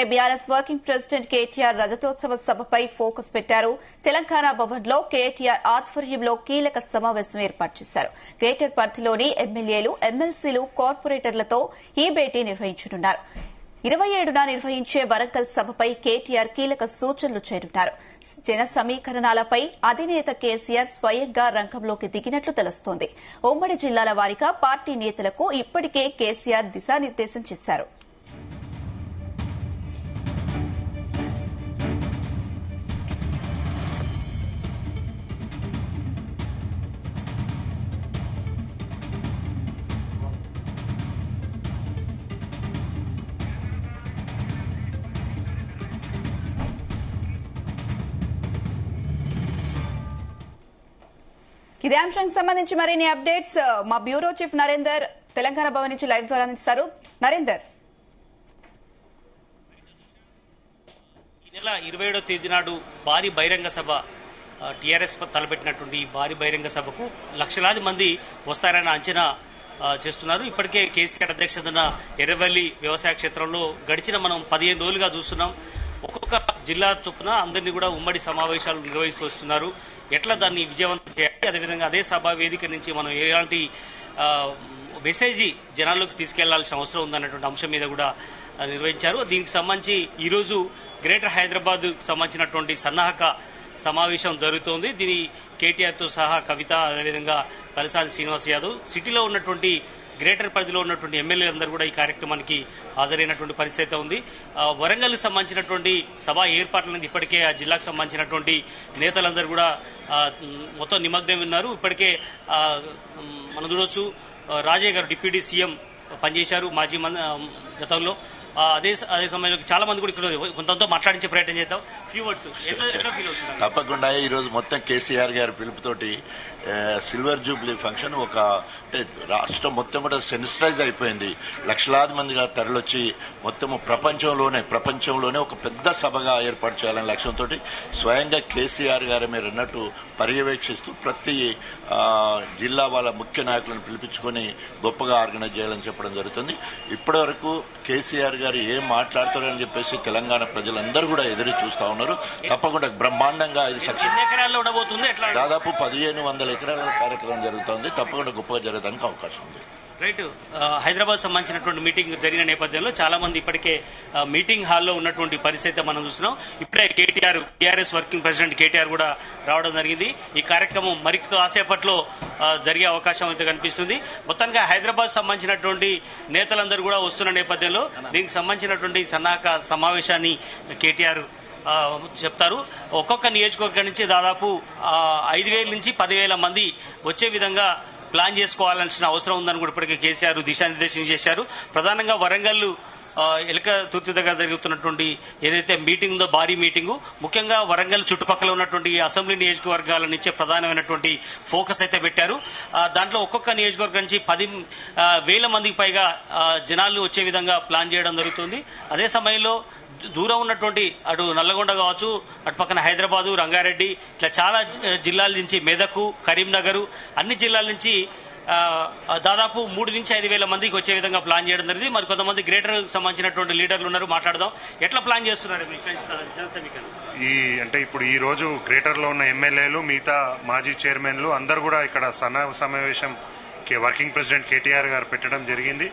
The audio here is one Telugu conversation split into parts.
బీఆర్ఎస్ వర్కింగ్ ప్రెసిడెంట్ కేటీఆర్ రజతోత్సవ సభపై ఫోకస్ పెట్టారు. తెలంగాణ భవన్లో కేటీఆర్ ఆధ్వర్యంలో కీలక సమావేశం ఏర్పాటు చేశారు. గ్రేటర్ పరిధిలోని ఎమ్మెల్యేలు, ఎమ్మెల్సీలు, కార్పొరేటర్లతో ఈ భేటీ నిర్వహించనున్నారు. 27న నిర్వహించే వరంగల్ సభపై కేటీఆర్ కీలక సూచనలు చేరున్నారు. జన సమీకరణాలపై అధినేత కేసీఆర్ స్వయంగా రంగంలోకి దిగినట్లు తెలుస్తోంది. ఉమ్మడి జిల్లాల వారీగా పార్టీ నేతలకు ఇప్పటికే కేసీఆర్ దిశానిర్దేశం చేశారు. ఇదే అంశానికి సంబంధించి మరిన్ని అప్డేట్స్ మా బ్యూరో చీఫ్ నరేందర్ తెలంగాణ భవన్ నుంచి లైవ్ ద్వారా అందిస్తారు. నరేందర్, ఈ నెల 27వ తేదీ నాడు భారీ బహిరంగ సభ టీఆర్ఎస్ తలపెట్టినటువంటి భారీ బహిరంగ సభకు లక్షలాది మంది వస్తారని అంచనా చేస్తున్నారు. ఇప్పటికే కేసీఆర్ అధ్యక్షతన ఎర్రవల్లి వ్యవసాయ క్షేత్రంలో గడిచిన మనం 15 రోజులుగా చూస్తున్నాం. ఒక్కొక్క జిల్లా చొప్పున అందరినీ కూడా ఉమ్మడి సమావేశాలు నిర్వహిస్తూ వస్తున్నారు. ఎట్లా దాన్ని విజయవంతం చేయాలి, అదేవిధంగా అదే సభా వేదిక నుంచి మనం ఎలాంటి మెసేజీ జనాల్లోకి తీసుకెళ్లాల్సిన అవసరం ఉందన్నటువంటి అంశం మీద కూడా నిర్వహించారు. దీనికి సంబంధించి ఈరోజు గ్రేటర్ హైదరాబాద్ సంబంధించినటువంటి సన్నాహక సమావేశం జరుగుతోంది. దీని కేటీఆర్తో సహా కవిత, అదేవిధంగా తలసాని శ్రీనివాస్ యాదవ్, సిటీలో ఉన్నటువంటి గ్రేటర్ పరిధిలో ఉన్నటువంటి ఎమ్మెల్యేలందరూ కూడా ఈ కార్యక్రమానికి హాజరైనటువంటి పరిస్థితి ఉంది. వరంగల్కి సంబంధించినటువంటి సభా ఏర్పాట్ల ఇప్పటికే ఆ జిల్లాకు సంబంధించినటువంటి నేతలందరూ కూడా మొత్తం నిమగ్నం ఉన్నారు. ఇప్పటికే మనం చూడవచ్చు, రాజయ్య గారు డిప్యూటీ సీఎం పనిచేశారు మాజీ గతంలో. అదే సమయంలో చాలా మంది కూడా ఇక్కడ కొంతమందితో మాట్లాడించే ప్రయత్నం చేద్దాం. ఫ్యూ వర్డ్స్ తప్పకుండా ఈరోజు మొత్తం కేసీఆర్ గారి పిలుపుతోటి సిల్వర్ జూబ్లీ ఫంక్షన్ అంటే రాష్ట్రం మొత్తం కూడా సెన్సిటైజ్ అయిపోయింది. లక్షలాది మందిగా తరలొచ్చి మొత్తం ప్రపంచంలోనే ఒక పెద్ద సభగా ఏర్పాటు చేయాలనే లక్ష్యంతో స్వయంగా కేసీఆర్ గారు మీరు అన్నట్టు పర్యవేక్షిస్తూ ప్రతి జిల్లా వాళ్ళ ముఖ్య నాయకులను పిలిపించుకొని గొప్పగా ఆర్గనైజ్ చేయాలని చెప్పడం జరుగుతుంది. ఇప్పటి వరకు కేసీఆర్ గారు ఏం మాట్లాడతారని చెప్పేసి తెలంగాణ ప్రజలందరూ కూడా ఎదురు చూస్తా ఉన్నారు. తప్పకుండా బ్రహ్మాండంగా ఇది సక్సెస్. దాదాపు 1500 ఎకరాల కార్యక్రమం జరుగుతోంది. తప్పకుండా గొప్పగా జరగడానికి అవకాశం ఉంది. రైట్. హైదరాబాద్ సంబంధించినటువంటి మీటింగ్ జరిగిన నేపథ్యంలో చాలా మంది ఇప్పటికే మీటింగ్ హాల్లో ఉన్నటువంటి పరిస్థితి మనం చూస్తున్నాం. ఇప్పుడే KTR, TRS working president KTR కూడా రావడం జరిగింది. ఈ కార్యక్రమం మరి కాసేపట్లో జరిగే అవకాశం అయితే కనిపిస్తుంది. మొత్తంగా హైదరాబాద్ సంబంధించినటువంటి నేతలందరూ కూడా వస్తున్న నేపథ్యంలో దీనికి సంబంధించినటువంటి సన్నాహక సమావేశాన్ని కేటీఆర్ చెప్తారు. ఒక్కొక్క నియోజకవర్గం నుంచి దాదాపు 5,000 నుంచి 10,000 మంది వచ్చే విధంగా ప్లాన్ చేసుకోవాల్సిన అవసరం ఉందని కూడా ఇప్పటికే కేసీఆర్ దిశానిర్దేశం చేశారు. ప్రధానంగా వరంగల్ ఎలక తూర్తి దగ్గర జరుగుతున్నటువంటి ఏదైతే మీటింగ్ ఉందో, భారీ మీటింగు, ముఖ్యంగా వరంగల్ చుట్టుపక్కల ఉన్నటువంటి అసెంబ్లీ నియోజకవర్గాల నుంచే ప్రధానమైనటువంటి ఫోకస్ అయితే పెట్టారు. దాంట్లో ఒక్కొక్క నియోజకవర్గం నుంచి 10,000 మందికి పైగా జనాలు వచ్చే విధంగా ప్లాన్ చేయడం జరుగుతుంది. అదే సమయంలో దూరం ఉన్నటువంటి అటు నల్లగొండ కావచ్చు, అటు పక్కన హైదరాబాదు, రంగారెడ్డి, ఇట్లా చాలా జిల్లాల నుంచి, మెదకు, కరీంనగర్, అన్ని జిల్లాల నుంచి దాదాపు 3,000 నుంచి 5,000 మందికి వచ్చే విధంగా ప్లాన్ చేయడం జరిగింది. మరి కొంతమంది గ్రేటర్ సంబంధించినటువంటి లీడర్లు ఉన్నారు, మాట్లాడదాం. ఎట్లా ప్లాన్ చేస్తున్నారు అంటే ఇప్పుడు ఈ రోజు గ్రేటర్ లో ఉన్న ఎమ్మెల్యేలు, మిగతా మాజీ చైర్మన్లు అందరూ కూడా ఇక్కడ సమావేశం వర్కింగ్ ప్రెసిడెంట్ కేటీఆర్ గారు పెట్టడం జరిగింది.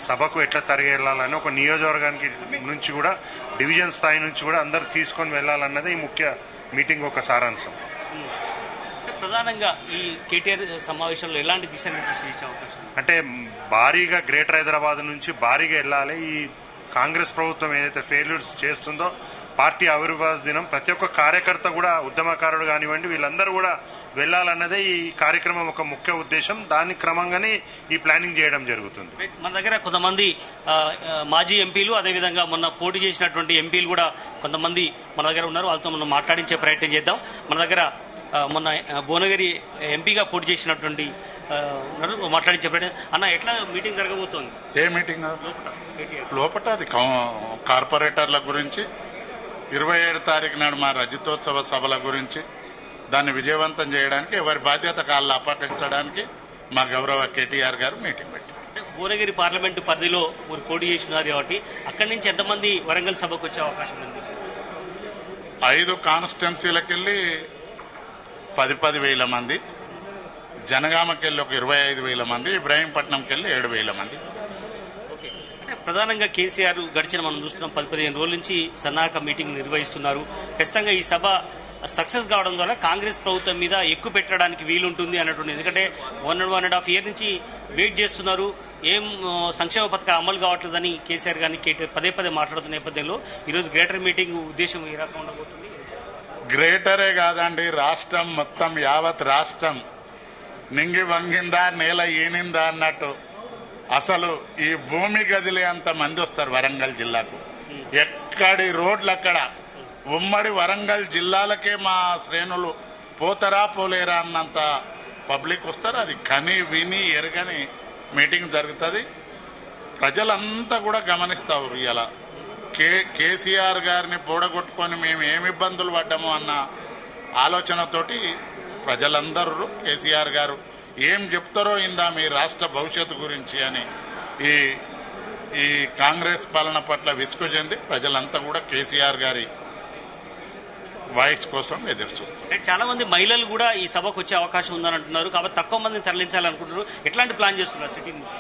సభకు ఎట్లా తరిగి వెళ్లాలని ఒక నియోజకవర్గానికి నుంచి కూడా డివిజన్ స్థాయి నుంచి కూడా అందరూ తీసుకొని వెళ్లాలన్నది ఈ ముఖ్య మీటింగ్ ఒక సారాంశం. ప్రధానంగా ఈ కేటీఆర్ సమావేశంలో ఎలాంటి దిశానిర్దేశం ఇచ్చే అవకాశం అంటే భారీగా గ్రేటర్ హైదరాబాద్ నుంచి భారీగా వెళ్లాలి. ఈ కాంగ్రెస్ ప్రభుత్వం ఏదైతే ఫెయిల్యూర్స్ చేస్తుందో, పార్టీ ఆవిర్భావ దినం ప్రతి ఒక్క కార్యకర్త కూడా, ఉద్యమకారుడు కానివ్వండి, వీళ్ళందరూ కూడా వెళ్లాలన్నదే ఈ కార్యక్రమం ఒక ముఖ్య ఉద్దేశం. దాని క్రమంగానే ఈ ప్లానింగ్ చేయడం జరుగుతుంది. మన దగ్గర కొంతమంది మాజీ ఎంపీలు, అదేవిధంగా మొన్న పోటీ చేసినటువంటి ఎంపీలు కూడా కొంతమంది మన దగ్గర ఉన్నారు. వాళ్ళతో మనం మాట్లాడించే ప్రయత్నం చేద్దాం. మన దగ్గర మొన్న భువనగిరి ఎంపీగా పోటీ చేసినటువంటి మాట్లాడించే ప్రయత్నం. అన్న, ఎట్లా మీటింగ్ జరగబోతోంది? ఏ మీటింగ్? లోపల అది కార్పొరేటర్ల గురించి 27 తారీఖు నాడు మా రజతోత్సవ సభల గురించి, దాన్ని విజయవంతం చేయడానికి ఎవరి బాధ్యత కాళ్ళు అప్పగించడానికి మా గౌరవ కేటీఆర్ గారు మీటింగ్ పెట్టారు. భువనగిరి పార్లమెంటు పరిధిలో మీరు పోటీ చేస్తున్నారు కాబట్టి అక్కడి నుంచి ఎంతమంది వరంగల్ సభకు వచ్చే అవకాశం కనిపిస్తుంది? 5 కాన్స్టిట్యున్సీలకు వెళ్ళి 10 వేల మంది, జనగామకి వెళ్ళి ఒక 25,000 మంది, ఇబ్రాహీంపట్నంకి వెళ్ళి 7,000 మంది. ప్రధానంగా కేసీఆర్ గడిచిన మనం చూస్తున్నాం 10-15 రోజుల నుంచి సన్నాహక మీటింగ్ నిర్వహిస్తున్నారు. ఖచ్చితంగా ఈ సభ సక్సెస్ కావడం ద్వారా కాంగ్రెస్ ప్రభుత్వం మీద ఎక్కువ పెట్టడానికి వీలుంటుంది అన్నట్టు. ఎందుకంటే 1.5 ఇయర్ నుంచి వెయిట్ చేస్తున్నారు, ఏం సంక్షేమ పథకాలు అమలు కావట్లేదని కేసీఆర్ గారిని పదే మాట్లాడుతున్న నేపథ్యంలో ఈరోజు గ్రేటర్ మీటింగ్ ఉద్దేశం ఏ రకంగా ఉండబోతుంది? గ్రేటరే కాదండి, రాష్ట్రం మొత్తం యావత్ రాష్ట్రం నింగి వంగిందా నేల ఈనిందా అన్నట్టు అసలు ఈ భూమి గదిలే అంత మంది వస్తారు వరంగల్ జిల్లాకు. ఎక్కడి రోడ్లు అక్కడ ఉమ్మడి వరంగల్ జిల్లాలకే మా శ్రేణులు పోతారా పోలేరా అన్నంత పబ్లిక్ వస్తారు. అది కని విని ఎరగని మీటింగ్ జరుగుతుంది. ప్రజలంతా కూడా గమనిస్తారు. ఇలా కేసీఆర్ గారిని పూడగొట్టుకొని మేము ఏమి ఇబ్బందులు పడ్డాము అన్న ఆలోచనతోటి ప్రజలందరూ కేసీఆర్ గారు ఏం చెప్తారో ఇందా మీ రాష్ట్ర భవిష్యత్తు గురించి అని ఈ కాంగ్రెస్ పాలన పట్ల విసుగు చెంది ప్రజలంతా కూడా కేసీఆర్ గారి వాయిస్ కోసం ఎదురు చూస్తారు. చాలా మంది మహిళలు కూడా ఈ సభకు వచ్చే అవకాశం ఉందని అంటున్నారు, కాబట్టి తక్కువ మందిని తరలించాలనుకుంటున్నారు. ఎట్లాంటి ప్లాన్ చేస్తున్నారు సిటీ నుంచి?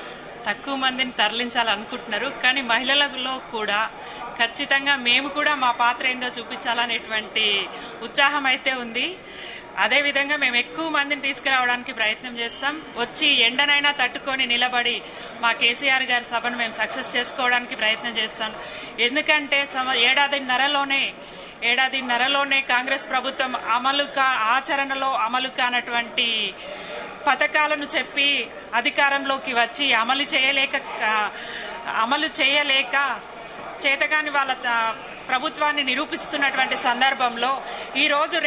తక్కువ మందిని తరలించాలనుకుంటున్నారు, కానీ మహిళలలో కూడా ఖచ్చితంగా మేము కూడా మా పాత్ర ఏందో చూపించాలనేటువంటి ఉత్సాహం అయితే ఉంది. అదేవిధంగా మేము ఎక్కువ మందిని తీసుకురావడానికి ప్రయత్నం చేస్తాం. వచ్చి ఎండనైనా తట్టుకొని నిలబడి మా కేసీఆర్ గారి సభను మేము సక్సెస్ చేసుకోవడానికి ప్రయత్నం చేస్తాం. ఎందుకంటే ఏడాదిన్నరలోనే కాంగ్రెస్ ప్రభుత్వం ఆచరణలో అమలు కానటువంటి పథకాలను చెప్పి అధికారంలోకి వచ్చి అమలు చేయలేక చేతగాని వాళ్ళ ప్రభుత్వాన్ని నిరూపిస్తున్నటువంటి సందర్భంలో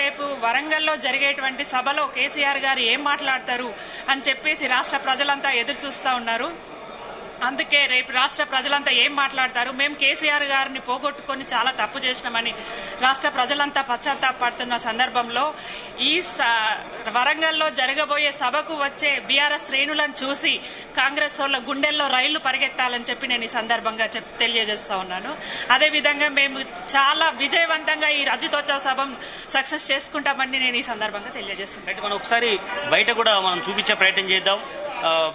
రేపు వరంగల్లో జరిగేటువంటి సభలో కేసీఆర్ గారు ఏం మాట్లాడతారు అని చెప్పేసి రాష్ట్ర ప్రజలంతా ఎదురు చూస్తూ ఉన్నారు. అందుకే రేపు రాష్ట్ర ప్రజలంతా ఏం మాట్లాడతారు, మేము కేసీఆర్ గారిని పోగొట్టుకొని చాలా తప్పు చేసినామని రాష్ట్ర ప్రజలంతా పశ్చాత్తాపడుతున్న సందర్భంలో ఈ వరంగల్లో జరగబోయే సభకు వచ్చే బీఆర్ఎస్ శ్రేణులను చూసి కాంగ్రెస్ వాళ్ళ గుండెల్లో రైళ్లు పరిగెత్తాలని చెప్పి నేను ఈ సందర్భంగా తెలియజేస్తా ఉన్నాను. అదేవిధంగా మేము చాలా విజయవంతంగా ఈ రజతోత్సవ సభ సక్సెస్ చేసుకుంటామని నేను ఈ సందర్భంగా తెలియజేస్తున్నాను. మనం ఒకసారి బయట కూడా మనం చూపించే ప్రయత్నం చేద్దాం.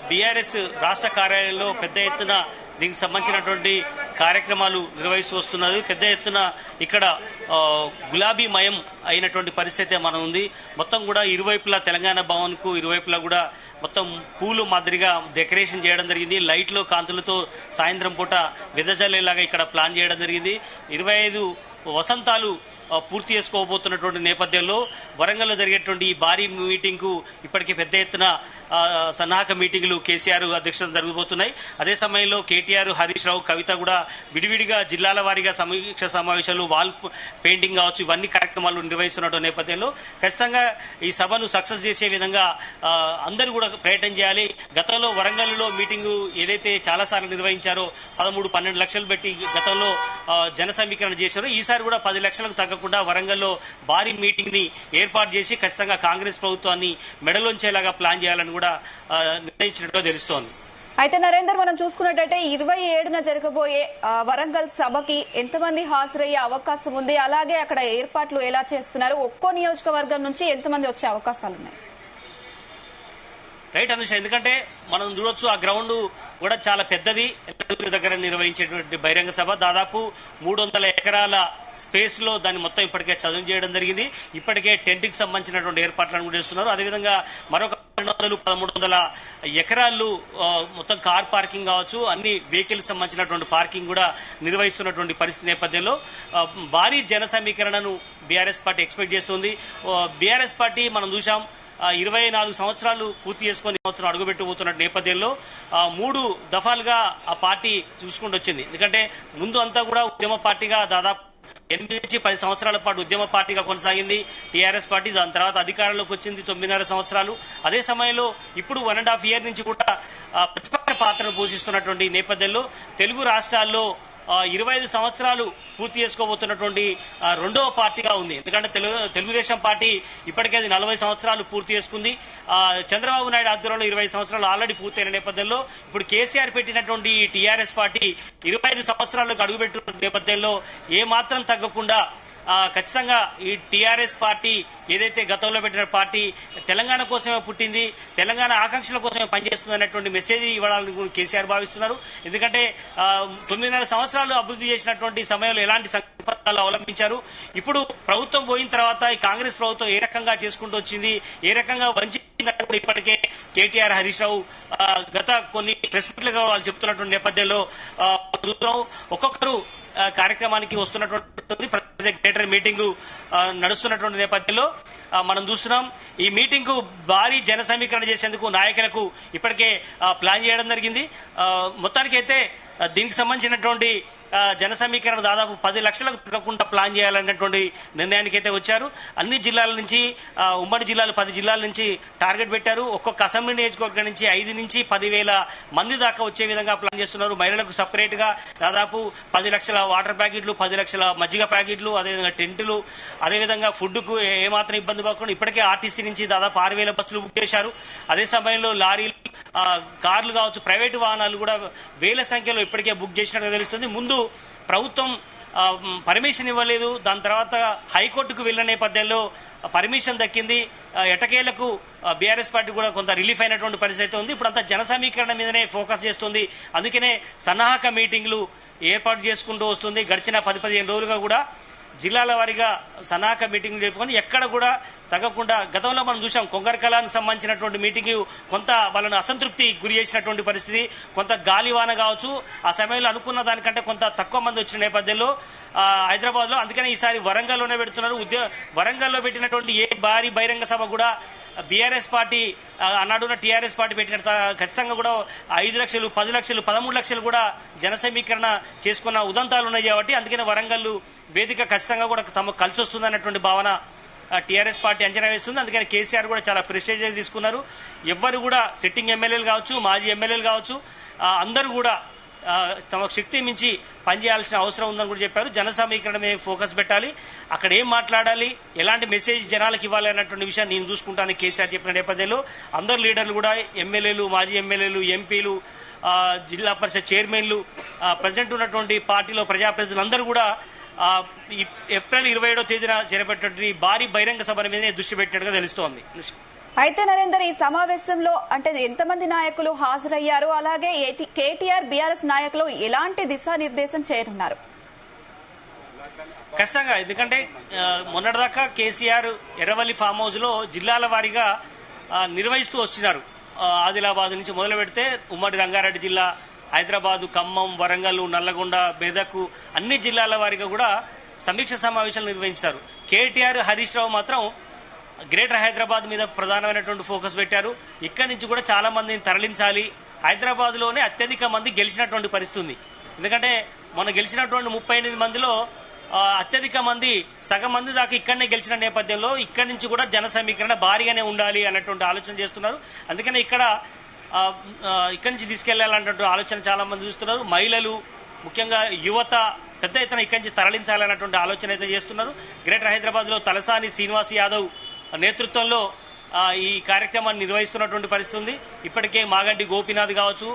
బీఆర్ఎస్ రాష్ట్ర కార్యాలయంలో పెద్ద ఎత్తున దీనికి సంబంధించినటువంటి కార్యక్రమాలు నిర్వహిస్తూ వస్తున్నది. పెద్ద ఎత్తున ఇక్కడ గులాబీమయం అయినటువంటి పరిస్థితి మనం ఉంది. మొత్తం కూడా ఇరువైపులా తెలంగాణ భవన్కు ఇరువైపులా కూడా మొత్తం పూలు మాదిరిగా డెకరేషన్ చేయడం జరిగింది. లైట్లు కాంతులతో సాయంత్రం పూట వెదజల్లేలాగా ఇక్కడ ప్లాన్ చేయడం జరిగింది. 25 వసంతాలు పూర్తి చేసుకోబోతున్నటువంటి నేపథ్యంలో వరంగల్లో జరిగేటువంటి ఈ భారీ మీటింగ్కు ఇప్పటికే పెద్ద ఎత్తున సన్నాహక మీటింగులు కేసీఆర్ అధ్యక్షత జరగబోతున్నాయి. అదే సమయంలో కేటీఆర్, హరీష్ రావు, కవిత కూడా విడివిడిగా జిల్లాల వారీగా సమీక్ష సమావేశాలు, వాల్ పెయింటింగ్ కావచ్చు, ఇవన్నీ కార్యక్రమాలు నిర్వహిస్తున్న నేపథ్యంలో ఖచ్చితంగా ఈ సభను సక్సెస్ చేసే విధంగా అందరూ కూడా ప్రయత్నం చేయాలి. గతంలో వరంగల్లో మీటింగు ఏదైతే చాలాసార్లు నిర్వహించారో 13-12 లక్షలు పెట్టి గతంలో జన సమీకరణ చేశారో ఈసారి కూడా 10 లక్షలకు తగ్గకుండా వరంగల్లో భారీ మీటింగ్ ని ఏర్పాటు చేసి ఖచ్చితంగా కాంగ్రెస్ ప్రభుత్వాన్ని మెడలోంచేలాగా ప్లాన్ చేయాలని కూడా నిర్ణయించినట్టుగా తెలుస్తోంది. అయితే నరేందర్, మనం చూసుకున్నట్టయితే 27న జరగబోయే వరంగల్ సభకి ఎంతమంది హాజరయ్యే అవకాశం ఉంది, అలాగే అక్కడ ఏర్పాట్లు ఎలా చేస్తున్నారు, ఒక్కో నియోజకవర్గం నుంచి ఎంతమంది వచ్చే అవకాశాలు ఉన్నాయి? రైట్ అనుష, ఎందుకంటే మనం చూడొచ్చు ఆ గ్రౌండ్ కూడా చాలా పెద్దది. దగ్గర నిర్వహించేటువంటి బహిరంగ సభ దాదాపు 300 ఎకరాల స్పేస్ లో దాన్ని మొత్తం ఇప్పటికే చదువు చేయడం జరిగింది. ఇప్పటికే టెంట్ కి సంబంధించినటువంటి ఏర్పాట్లను కూడా చేస్తున్నారు. అదేవిధంగా మరొక 200-1300 ఎకరాలు మొత్తం కార్ పార్కింగ్ కావచ్చు, అన్ని వెహికల్స్ సంబంధించినటువంటి పార్కింగ్ కూడా నిర్వహిస్తున్నటువంటి పరిస్థితి నేపథ్యంలో భారీ జన సమీకరణను బీఆర్ఎస్ పార్టీ ఎక్స్పెక్ట్ చేస్తుంది. బీఆర్ఎస్ పార్టీ మనం చూసాం 24 సంవత్సరాలు పూర్తి చేసుకుని సంవత్సరం అడుగుపెట్టబోతున్న నేపథ్యంలో 3 దఫాలుగా ఆ పార్టీ చూసుకుంటూ వచ్చింది. ఎందుకంటే ముందు అంతా కూడా ఉద్యమ పార్టీగా దాదాపు 8 నుంచి 10 సంవత్సరాల పాటు ఉద్యమ పార్టీగా కొనసాగింది టీఆర్ఎస్ పార్టీ. దాని తర్వాత అధికారంలోకి వచ్చింది 9.5 సంవత్సరాలు. అదే సమయంలో ఇప్పుడు 1.5 ఇయర్ నుంచి కూడా ప్రతిపక్ష పాత్రను పోషిస్తున్నటువంటి నేపథ్యంలో తెలుగు రాష్ట్రాల్లో 25 సంవత్సరాలు పూర్తి చేసుకోబోతున్నటువంటి రెండవ పార్టీగా ఉంది. ఎందుకంటే తెలుగుదేశం పార్టీ ఇప్పటికే 40 సంవత్సరాలు పూర్తి చేసుకుంది. చంద్రబాబు నాయుడు ఆధ్వర్యంలో 20 సంవత్సరాలు ఆల్రెడీ పూర్తయిన నేపథ్యంలో ఇప్పుడు కేసీఆర్ పెట్టినటువంటి టీఆర్ఎస్ పార్టీ 25 సంవత్సరాలకు అడుగుపెట్టిన నేపథ్యంలో ఏమాత్రం తగ్గకుండా ఖచ్చితంగా ఈ టీఆర్ఎస్ పార్టీ ఏదైతే గతంలో పెట్టిన పార్టీ తెలంగాణ కోసమే పుట్టింది, తెలంగాణ ఆకాంక్షల కోసమే పనిచేస్తుంది అనేటువంటి మెసేజ్ ఇవ్వాలని కేసీఆర్ భావిస్తున్నారు. ఎందుకంటే 9.5 సంవత్సరాలు అభివృద్ధి చేసినటువంటి సమయంలో ఎలాంటి సంకల్పాలు అవలంబించారు, ఇప్పుడు ప్రభుత్వం పోయిన తర్వాత ఈ కాంగ్రెస్ ప్రభుత్వం ఏ రకంగా చేసుకుంటూ వచ్చింది, ఏ రకంగా వంచినప్పుడు ఇప్పటికే కేటీఆర్, హరీష్ రావు గత కొన్ని ప్రెస్ మీట్లుగా వాళ్ళు చెప్తున్నటువంటి నేపథ్యంలో ఒక్కొక్కరు కార్యక్రమానికి వస్తున్నటువంటి గ్రేటర్ మీటింగ్ నడుస్తున్నటువంటి నేపథ్యంలో మనం చూస్తున్నాం. ఈ మీటింగ్ కు భారీ జన సమీకరణ చేసేందుకు నాయకులకు ఇప్పటికే ప్లాన్ చేయడం జరిగింది. మొత్తానికి అయితే దీనికి సంబంధించినటువంటి జన సమీకరణ దాదాపు 10 లక్షలకు తగ్గకుండా ప్లాన్ చేయాలన్నటువంటి నిర్ణయానికి అయితే వచ్చారు. అన్ని జిల్లాల నుంచి ఉమ్మడి జిల్లాలు 10 జిల్లాల నుంచి టార్గెట్ పెట్టారు. ఒక్కొక్క అసెంబ్లీ నియోజకవర్గం నుంచి 5 నుంచి 10,000 మంది దాకా వచ్చే విధంగా ప్లాన్ చేస్తున్నారు. మహిళలకు సపరేట్ గా దాదాపు 10 లక్షల వాటర్ ప్యాకెట్లు, 10 లక్షల మజ్జిగ ప్యాకెట్లు, అదేవిధంగా టెంటులు, అదేవిధంగా ఫుడ్ కు ఏమాత్రం ఇబ్బంది పడకుండా ఇప్పటికే ఆర్టీసీ నుంచి దాదాపు 6,000 బస్సులు బుక్ చేశారు. అదే సమయంలో లారీలు, కార్లు కావచ్చు, ప్రైవేటు వాహనాలు కూడా వేల సంఖ్యలో ఇప్పటికే బుక్ చేసినట్టు తెలుస్తుంది. ముందు ప్రభుత్వం పర్మిషన్ ఇవ్వలేదు, దాని తర్వాత హైకోర్టుకు వెళ్లిన నేపథ్యంలో పర్మిషన్ దక్కింది. ఎటకేలకు బీఆర్ఎస్ పార్టీ కూడా కొంత రిలీఫ్ అయినటువంటి పరిస్థితి ఉంది. ఇప్పుడు అంతా జన సమీకరణ మీదనే ఫోకస్ చేస్తుంది. అందుకనే సన్నాహక మీటింగ్లు ఏర్పాటు చేసుకుంటూ వస్తుంది. గడిచిన 10-15 రోజులుగా కూడా జిల్లాల వారీగా సన్నాహక మీటింగ్ చెప్పుకొని ఎక్కడ కూడా తగ్గకుండా గతంలో మనం చూసాం. కొంగరకలానికి సంబంధించినటువంటి మీటింగ్ కొంత వాళ్ళను అసంతృప్తి గురి చేసినటువంటి పరిస్థితి, కొంత గాలివాన కావచ్చు, ఆ సమయంలో అనుకున్న దానికంటే కొంత తక్కువ మంది వచ్చిన నేపథ్యంలో హైదరాబాద్ లో, అందుకని ఈసారి వరంగల్లోనే పెడుతున్నారు. వరంగల్లో పెట్టినటువంటి ఏ భారీ బహిరంగ సభ కూడా బీఆర్ఎస్ పార్టీ అన్నాడున్న టీఆర్ఎస్ పార్టీ పెట్టిన ఖచ్చితంగా కూడా 5 లక్షలు, 10 లక్షలు, 13 లక్షలు కూడా జన సమీకరణ చేసుకున్న ఉదంతాలు ఉన్నాయి. కాబట్టి అందుకనే వరంగల్ వేదిక ఖచ్చితంగా కూడా తమకు కలిసి వస్తుంది అన్నటువంటి భావన టీఆర్ఎస్ పార్టీ అంచనా వేస్తుంది. అందుకని కేసీఆర్ కూడా చాలా ప్రెస్టేజ్ తీసుకున్నారు. ఎవ్వరు కూడా సిట్టింగ్ ఎమ్మెల్యేలు కావచ్చు, మాజీ ఎమ్మెల్యేలు కావచ్చు, అందరూ కూడా తమ శక్తి మించి పనిచేయాల్సిన అవసరం ఉందని కూడా చెప్పారు. జన సమీకరణ మీద ఫోకస్ పెట్టాలి, అక్కడ ఏం మాట్లాడాలి, ఎలాంటి మెసేజ్ జనాలకు ఇవ్వాలి అన్నటువంటి విషయాన్ని నేను చూసుకుంటానని కేసీఆర్ చెప్పిన నేపథ్యంలో అందరు లీడర్లు కూడా ఎమ్మెల్యేలు, మాజీ ఎమ్మెల్యేలు, ఎంపీలు, జిల్లా పరిషత్ చైర్మన్లు, ప్రజెంట్ ఉన్నటువంటి పార్టీలో ప్రజాప్రతినిధులందరూ కూడా ఏప్రిల్ 27వ తేదీన చేపట్టేటువంటి భారీ బహిరంగ సభ మీదనే దృష్టి పెట్టినట్టుగా తెలుస్తోంది. అయితే నరేందర్, ఈ సమావేశంలో అంటే ఎంతమంది నాయకులు హాజరయ్యారు, అలాగే కేటీఆర్, బీఆర్ఎస్ నాయకులు ఎలాంటి దిశానిర్దేశం చేయనున్నారు? ఖచ్చితంగా, ఎందుకంటే మొన్నటిదాకా కేసీఆర్ ఎర్రవల్లి ఫామ్ హౌస్ లో జిల్లాల వారీగా నిర్వహిస్తూ వస్తున్నారు. ఆదిలాబాద్ నుంచి మొదలు పెడితే ఉమ్మడి రంగారెడ్డి జిల్లా, హైదరాబాద్, ఖమ్మం, వరంగల్, నల్లగొండ, మెదక్ అన్ని జిల్లాల వారీగా కూడా సమీక్ష సమావేశాలు నిర్వహించారు. కేటీఆర్, హరీష్ రావు మాత్రం గ్రేటర్ హైదరాబాద్ మీద ప్రధానమైనటువంటి ఫోకస్ పెట్టారు. ఇక్కడి నుంచి కూడా చాలా మందిని తరలించాలి. హైదరాబాద్ లోనే అత్యధిక మంది గెలిచినటువంటి పరిస్థితి ఉంది. ఎందుకంటే మొన్న గెలిచినటువంటి 38 మందిలో అత్యధిక మంది, సగం మంది దాకా ఇక్కడనే గెలిచిన నేపథ్యంలో ఇక్కడి నుంచి కూడా జన సమీకరణ భారీగానే ఉండాలి అన్నటువంటి ఆలోచన చేస్తున్నారు. అందుకనే ఇక్కడి నుంచి తీసుకెళ్లాలన్నటువంటి ఆలోచన చాలా మంది చూస్తున్నారు. మహిళలు, ముఖ్యంగా యువత పెద్ద ఎత్తున ఇక్కడి నుంచి తరలించాలన్నటువంటి ఆలోచన అయితే చేస్తున్నారు. గ్రేటర్ హైదరాబాద్ లో తలసాని శ్రీనివాస్ యాదవ్ నేతృత్వంలో ఈ కార్యక్రమాన్ని నిర్వహిస్తున్నటువంటి పరిస్థితి ఉంది. ఇప్పటికే మాగంటి గోపీనాథ్ కావచ్చు,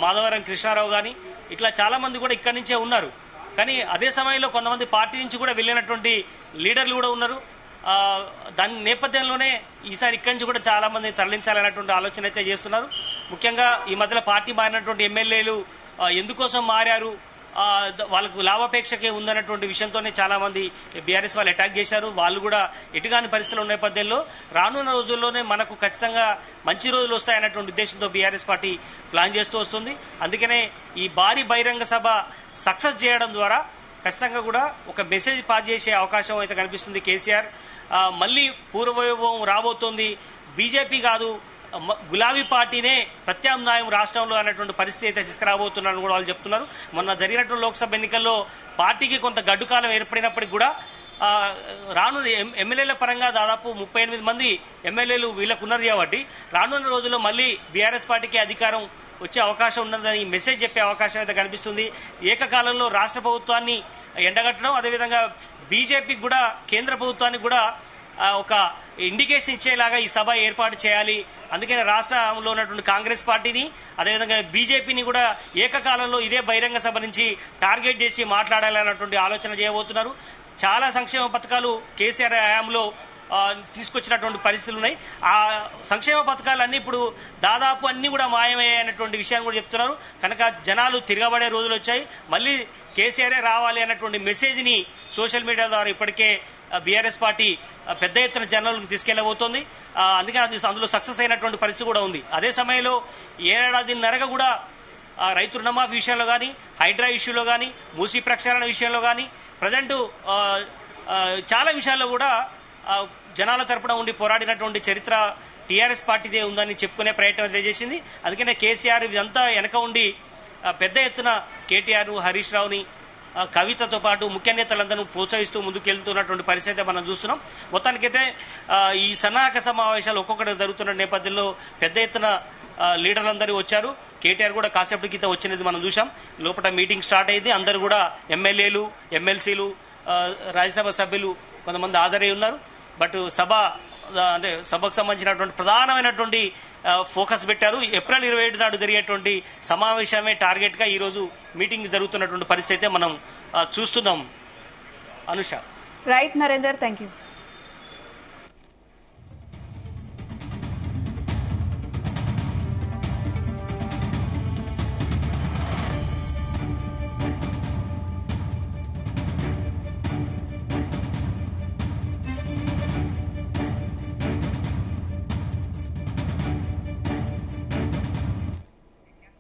మాధవరం కృష్ణారావు గాని ఇట్లా చాలా మంది కూడా ఇక్కడి నుంచే ఉన్నారు. కానీ అదే సమయంలో కొంతమంది పార్టీ నుంచి కూడా వెళ్ళినటువంటి లీడర్లు కూడా ఉన్నారు. దాని నేపథ్యంలోనే ఈసారి ఇక్కడి నుంచి కూడా చాలా మంది తరలించాలన్నటువంటి ఆలోచన అయితే చేస్తున్నారు. ముఖ్యంగా ఈ మధ్యలో పార్టీ మారినటువంటి ఎమ్మెల్యేలు ఎందుకోసం మారారు, వాళ్ళకు లాభాపేక్షకే ఉందన్నటువంటి విషయంతోనే చాలా మంది బీఆర్ఎస్ వాళ్ళు అటాక్ చేశారు. వాళ్ళు కూడా ఎటుగాని పరిస్థితులు ఉన్న నేపథ్యంలో రానున్న రోజుల్లోనే మనకు ఖచ్చితంగా మంచి రోజులు వస్తాయన్నటువంటి ఉద్దేశంతో బీఆర్ఎస్ పార్టీ ప్లాన్ చేస్తూ వస్తుంది. అందుకనే ఈ భారీ బహిరంగ సభ సక్సెస్ చేయడం ద్వారా ఖచ్చితంగా కూడా ఒక మెసేజ్ పాస్ చేసే అవకాశం అయితే కనిపిస్తుంది. కేసీఆర్ మళ్ళీ పూర్వవైభవం రాబోతోంది, బీజేపీ కాదు గులాబీ పార్టీనే ప్రత్యామ్నాయం రాష్ట్రంలో అన్నటువంటి పరిస్థితి అయితే తీసుకురాబోతున్నారని కూడా వాళ్ళు చెప్తున్నారు. మొన్న జరిగినటువంటి లోక్సభ ఎన్నికల్లో పార్టీకి కొంత గడ్డుకాలం ఏర్పడినప్పటికీ కూడా రానున్న ఎమ్మెల్యేల పరంగా దాదాపు 38 మంది ఎమ్మెల్యేలు వీళ్ళకు ఉన్నారు కాబట్టి రానున్న రోజుల్లో మళ్ళీ బీఆర్ఎస్ పార్టీకి అధికారం వచ్చే అవకాశం ఉన్నదని మెసేజ్ చెప్పే అవకాశం అయితే కనిపిస్తుంది. ఏకకాలంలో రాష్ట్ర ప్రభుత్వాన్ని ఎండగట్టడం, అదేవిధంగా బీజేపీకి కూడా కేంద్ర ప్రభుత్వానికి కూడా ఒక ఇండికేషన్ ఇచ్చేలాగా ఈ సభ ఏర్పాటు చేయాలి. అందుకని రాష్ట్రంలో ఉన్నటువంటి కాంగ్రెస్ పార్టీని అదేవిధంగా బీజేపీని కూడా ఏకకాలంలో ఇదే బహిరంగ సభ నుంచి టార్గెట్ చేసి మాట్లాడాలన్నటువంటి ఆలోచన చేయబోతున్నారు. చాలా సంక్షేమ పథకాలు కేసీఆర్ హయాంలో తీసుకొచ్చినటువంటి పరిస్థితులు ఉన్నాయి. ఆ సంక్షేమ పథకాలన్నీ ఇప్పుడు దాదాపు అన్ని కూడా మాయమయ్యాయన్నటువంటి విషయాన్ని కూడా చెప్తున్నారు. కనుక జనాలు తిరగబడే రోజులు వచ్చాయి. మళ్ళీ కేసీఆరే రావాలి అన్నటువంటి మెసేజ్ని సోషల్ మీడియా ద్వారా ఇప్పటికే బీఆర్ఎస్ పార్టీ పెద్ద ఎత్తున జనాలకు తీసుకెళ్లబోతోంది. అందుకని అందులో సక్సెస్ అయినటువంటి పరిస్థితి కూడా ఉంది. అదే సమయంలో ఏడాదిన్నరగా కూడా రైతు రుణమాఫీ విషయంలో కానీ, హైడ్రా ఇష్యూలో కానీ, మూసీ ప్రక్షాళన విషయంలో కానీ, ప్రజెంట్ చాలా విషయాల్లో కూడా జనాల తరపున ఉండి పోరాడినటువంటి చరిత్ర టీఆర్ఎస్ పార్టీదే ఉందని చెప్పుకునే ప్రయత్నం చేసింది. అందుకనే కేసీఆర్ ఇదంతా వెనక ఉండి పెద్ద ఎత్తున కేటీఆర్, హరీష్ రావుని, కవితతో పాటు ముఖ్య నేతలందరూ ప్రోత్సహిస్తూ ముందుకెళ్తున్నటువంటి పరిస్థితి మనం చూస్తున్నాం. మొత్తానికైతే ఈ సన్నాహక సమావేశాలు ఒక్కొక్కటి జరుగుతున్న నేపథ్యంలో పెద్ద ఎత్తున లీడర్లందరూ వచ్చారు. కేటీఆర్ కూడా కాసేపటి క్రితం వచ్చినది మనం చూసాం. లోపల మీటింగ్ స్టార్ట్ అయింది. అందరూ కూడా ఎమ్మెల్యేలు, ఎమ్మెల్సీలు, రాజ్యసభ సభ్యులు కొంతమంది హాజరై ఉన్నారు. బట్ అంటే సభకు సంబంధించినటువంటి ప్రధానమైనటువంటి ఫోకస్ పెట్టారు. ఏప్రిల్ 27 నాడు జరిగేటువంటి సమావేశమే టార్గెట్గా ఈరోజు మీటింగ్ జరుగుతున్నటువంటి పరిస్థితి మనం చూస్తున్నాం. Anusha. Right Narender, thank you.